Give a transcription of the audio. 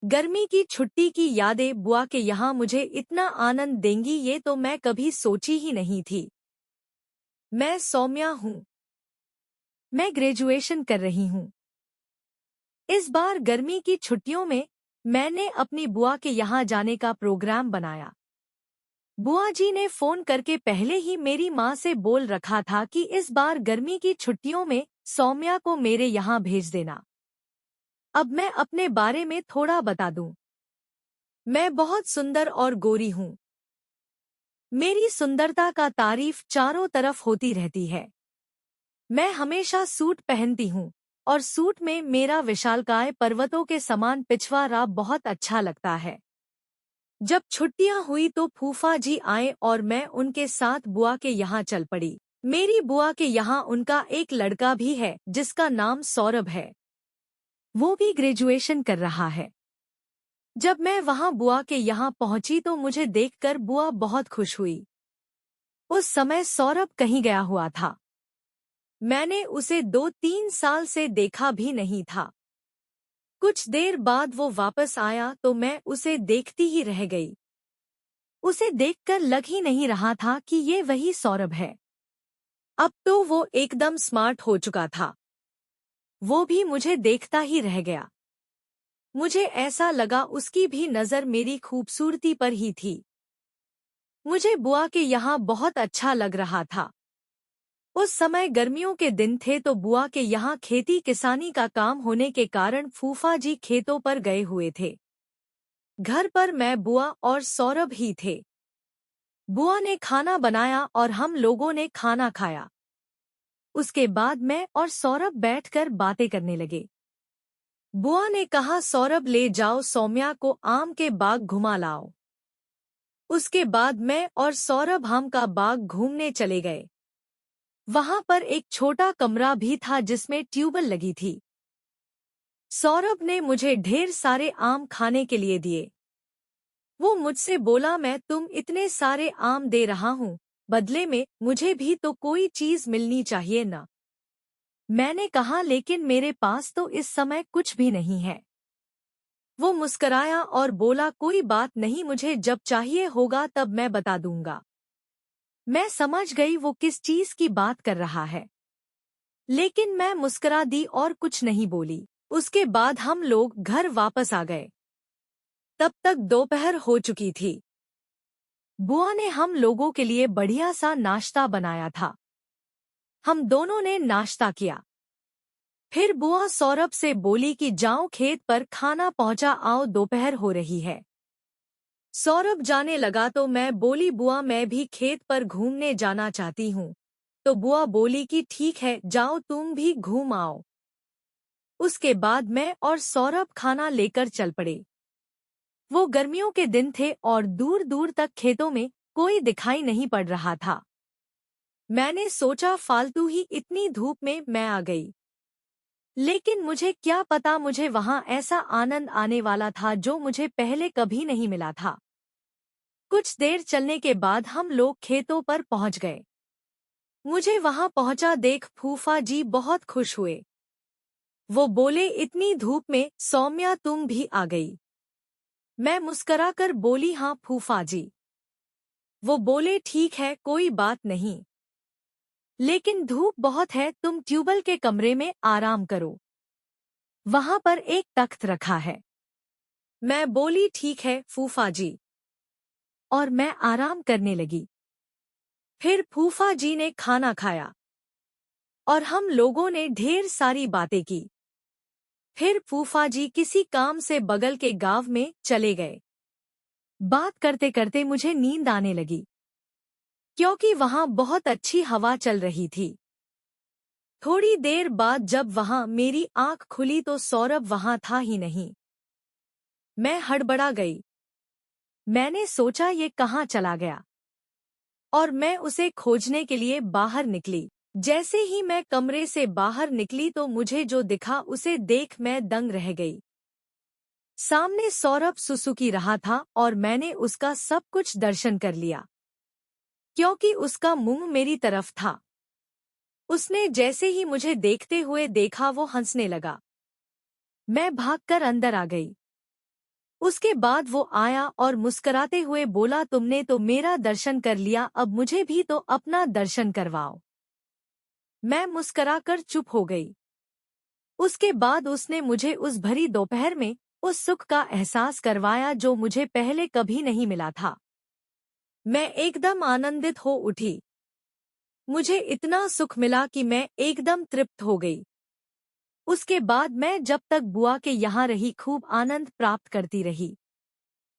गर्मी की छुट्टी की यादें बुआ के यहाँ मुझे इतना आनंद देंगी ये तो मैं कभी सोची ही नहीं थी। मैं सौम्या हूँ। मैं ग्रेजुएशन कर रही हूँ। इस बार गर्मी की छुट्टियों में मैंने अपनी बुआ के यहाँ जाने का प्रोग्राम बनाया। बुआ जी ने फोन करके पहले ही मेरी माँ से बोल रखा था कि इस बार गर्मी की छुट्टियों में सौम्या को मेरे यहाँ भेज देना। अब मैं अपने बारे में थोड़ा बता दूं। मैं बहुत सुंदर और गोरी हूँ। मेरी सुंदरता का तारीफ चारों तरफ होती रहती है। मैं हमेशा सूट पहनती हूँ और सूट में मेरा विशालकाय पर्वतों के समान पिछवाड़ा बहुत अच्छा लगता है। जब छुट्टियां हुई तो फूफा जी आए और मैं उनके साथ बुआ के यहाँ चल पड़ी। मेरी बुआ के यहाँ उनका एक लड़का भी है जिसका नाम सौरभ है। वो भी ग्रेजुएशन कर रहा है। जब मैं वहाँ बुआ के यहाँ पहुंची तो मुझे देखकर बुआ बहुत खुश हुई। उस समय सौरभ कहीं गया हुआ था। मैंने उसे 2-3 साल से देखा भी नहीं था। कुछ देर बाद वो वापस आया तो मैं उसे देखती ही रह गई। उसे देखकर लग ही नहीं रहा था कि ये वही सौरभ है। अब तो वो एकदम स्मार्ट हो चुका था। वो भी मुझे देखता ही रह गया। मुझे ऐसा लगा उसकी भी नज़र मेरी खूबसूरती पर ही थी। मुझे बुआ के यहाँ बहुत अच्छा लग रहा था। उस समय गर्मियों के दिन थे तो बुआ के यहाँ खेती किसानी का काम होने के कारण फूफा जी खेतों पर गए हुए थे। घर पर मैं बुआ और सौरभ ही थे। बुआ ने खाना बनाया और हम लोगों ने खाना खाया। उसके बाद मैं और सौरभ बैठकर बातें करने लगे। बुआ ने कहा सौरभ ले जाओ सौम्या को आम के बाग घुमा लाओ। उसके बाद मैं और सौरभ आम का बाग घूमने चले गए। वहां पर एक छोटा कमरा भी था जिसमें ट्यूबवेल लगी थी। सौरभ ने मुझे ढेर सारे आम खाने के लिए दिए। वो मुझसे बोला मैं तुम इतने सारे आम दे रहा हूँ, बदले में मुझे भी तो कोई चीज मिलनी चाहिए ना। मैंने कहा लेकिन मेरे पास तो इस समय कुछ भी नहीं है। वो मुस्कराया और बोला कोई बात नहीं, मुझे जब चाहिए होगा तब मैं बता दूंगा। मैं समझ गई वो किस चीज की बात कर रहा है, लेकिन मैं मुस्करा दी और कुछ नहीं बोली। उसके बाद हम लोग घर वापस आ गए। तब तक दोपहर हो चुकी थी। बुआ ने हम लोगों के लिए बढ़िया सा नाश्ता बनाया था। हम दोनों ने नाश्ता किया। फिर बुआ सौरभ से बोली कि जाओ खेत पर खाना पहुंचा आओ, दोपहर हो रही है। सौरभ जाने लगा तो मैं बोली बुआ मैं भी खेत पर घूमने जाना चाहती हूँ। तो बुआ बोली कि ठीक है जाओ तुम भी घूम आओ। उसके बाद मैं और सौरभ खाना लेकर चल पड़े। वो गर्मियों के दिन थे और दूर दूर तक खेतों में कोई दिखाई नहीं पड़ रहा था। मैंने सोचा फालतू ही इतनी धूप में मैं आ गई। लेकिन मुझे क्या पता मुझे वहां ऐसा आनंद आने वाला था जो मुझे पहले कभी नहीं मिला था। कुछ देर चलने के बाद हम लोग खेतों पर पहुंच गए। मुझे वहां पहुंचा देख फूफा जी बहुत खुश हुए। वो बोले इतनी धूप में सौम्या तुम भी आ गई। मैं मुस्कराकर बोली हाँ फूफा जी। वो बोले ठीक है कोई बात नहीं, लेकिन धूप बहुत है, तुम ट्यूबवेल के कमरे में आराम करो। वहां पर एक तख्त रखा है। मैं बोली ठीक है फूफा जी, और मैं आराम करने लगी। फिर फूफा जी ने खाना खाया और हम लोगों ने ढेर सारी बातें की। फिर फूफा जी किसी काम से बगल के गांव में चले गए। बात करते करते मुझे नींद आने लगी, क्योंकि वहां बहुत अच्छी हवा चल रही थी। थोड़ी देर बाद जब वहां मेरी आंख खुली तो सौरभ वहां था ही नहीं। मैं हड़बड़ा गई। मैंने सोचा ये कहाँ चला गया, और मैं उसे खोजने के लिए बाहर निकली। जैसे ही मैं कमरे से बाहर निकली तो मुझे जो दिखा उसे देख मैं दंग रह गई। सामने सौरभ सुसुकी रहा था और मैंने उसका सब कुछ दर्शन कर लिया, क्योंकि उसका मुंह मेरी तरफ था। उसने जैसे ही मुझे देखते हुए देखा वो हंसने लगा। मैं भागकर अंदर आ गई। उसके बाद वो आया और मुस्कराते हुए बोला, तुमने तो मेरा दर्शन कर लिया, अब मुझे भी तो अपना दर्शन करवाओ। मैं मुस्कराकर चुप हो गई। उसके बाद उसने मुझे उस भरी दोपहर में उस सुख का एहसास करवाया जो मुझे पहले कभी नहीं मिला था। मैं एकदम आनंदित हो उठी। मुझे इतना सुख मिला कि मैं एकदम तृप्त हो गई। उसके बाद मैं जब तक बुआ के यहाँ रही खूब आनंद प्राप्त करती रही।